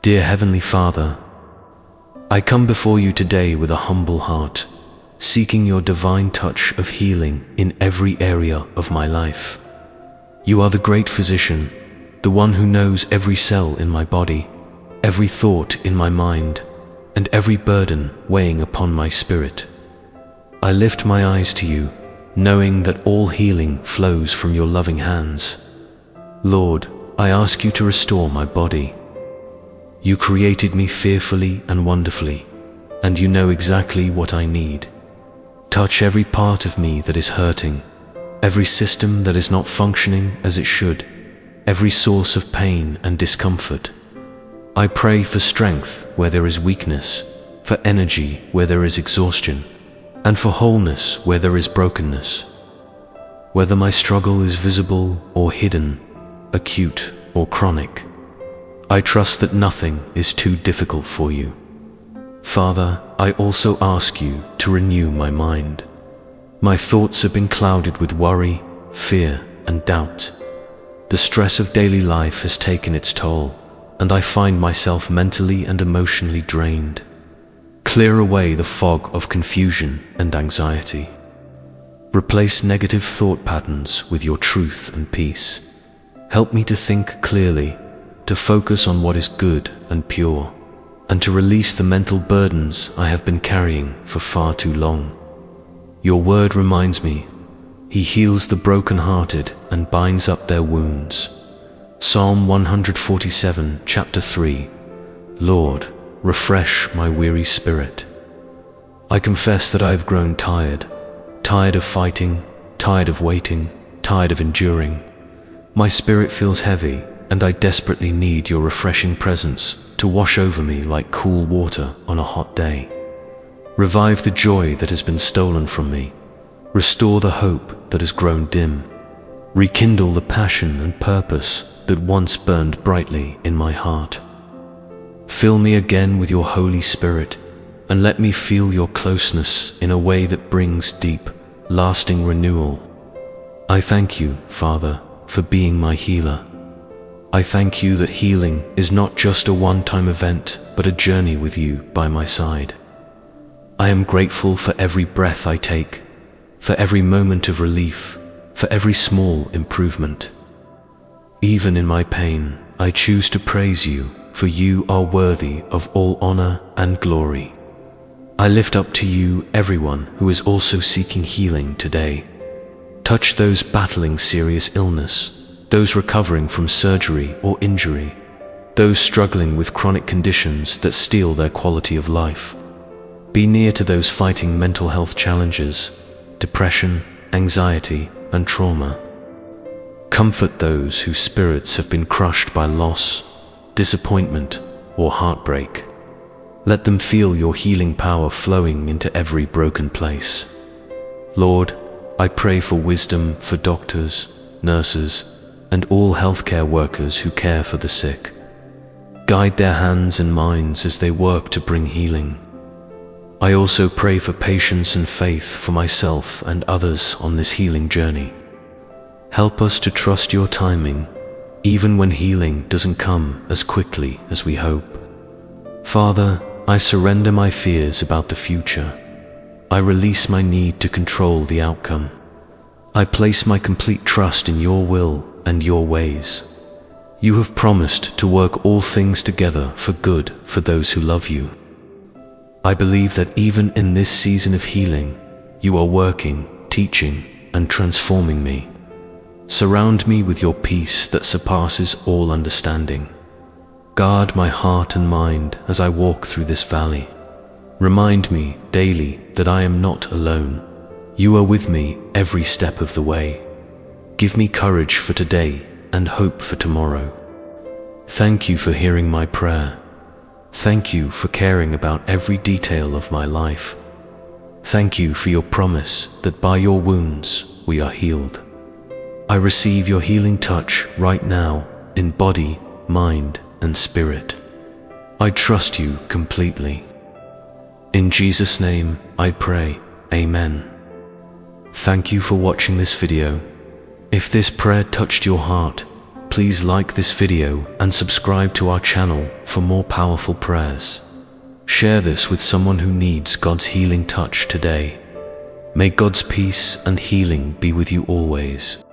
Dear Heavenly Father, I come before you today with a humble heart, seeking your divine touch of healing in every area of my life. You are the great physician, the one who knows every cell in my body, every thought in my mind, and every burden weighing upon my spirit. I lift my eyes to you, knowing that all healing flows from your loving hands. Lord, I ask you to restore my body. You created me fearfully and wonderfully, and you know exactly what I need. Touch every part of me that is hurting, every system that is not functioning as it should, every source of pain and discomfort. I pray for strength where there is weakness, for energy where there is exhaustion, and for wholeness where there is brokenness. Whether my struggle is visible or hidden, acute or chronic, I trust that nothing is too difficult for you. Father, I also ask you to renew my mind. My thoughts have been clouded with worry, fear, and doubt. The stress of daily life has taken its toll, and I find myself mentally and emotionally drained. Clear away the fog of confusion and anxiety. Replace negative thought patterns with your truth and peace. Help me to think clearly, to focus on what is good and pure, and to release the mental burdens I have been carrying for far too long. Your word reminds me, He heals the brokenhearted and binds up their wounds. Psalm 147, chapter 3. Lord, refresh my weary spirit. I confess that I have grown tired of fighting, tired of waiting, tired of enduring. My spirit feels heavy, and I desperately need your refreshing presence to wash over me like cool water on a hot day. Revive the joy that has been stolen from me. Restore the hope that has grown dim. Rekindle the passion and purpose that once burned brightly in my heart. Fill me again with your Holy Spirit, and let me feel your closeness in a way that brings deep, lasting renewal. I thank you, Father, for being my healer. I thank you that healing is not just a one-time event, but a journey with you by my side. I am grateful for every breath I take, for every moment of relief, for every small improvement. Even in my pain, I choose to praise you, for you are worthy of all honor and glory. I lift up to you everyone who is also seeking healing today. Touch those battling serious illness, those recovering from surgery or injury, those struggling with chronic conditions that steal their quality of life. Be near to those fighting mental health challenges, depression, anxiety, and trauma. Comfort those whose spirits have been crushed by loss, disappointment, or heartbreak. Let them feel your healing power flowing into every broken place. Lord, I pray for wisdom for doctors, nurses, and all healthcare workers who care for the sick. Guide their hands and minds as they work to bring healing. I also pray for patience and faith for myself and others on this healing journey. Help us to trust your timing, even when healing doesn't come as quickly as we hope. Father, I surrender my fears about the future. I release my need to control the outcome. I place my complete trust in your will and your ways. You have promised to work all things together for good for those who love you. I believe that even in this season of healing, you are working, teaching, and transforming me. Surround me with your peace that surpasses all understanding. Guard my heart and mind as I walk through this valley. Remind me daily that I am not alone. You are with me every step of the way. Give me courage for today and hope for tomorrow. Thank you for hearing my prayer. Thank you for caring about every detail of my life. Thank you for your promise that by your wounds we are healed. I receive your healing touch right now in body, mind, and spirit. I trust you completely. In Jesus' name I pray, Amen. Thank you for watching this video. If this prayer touched your heart, please like this video and subscribe to our channel for for more powerful prayers. Share this with someone who needs God's healing touch today. May God's peace and healing be with you always.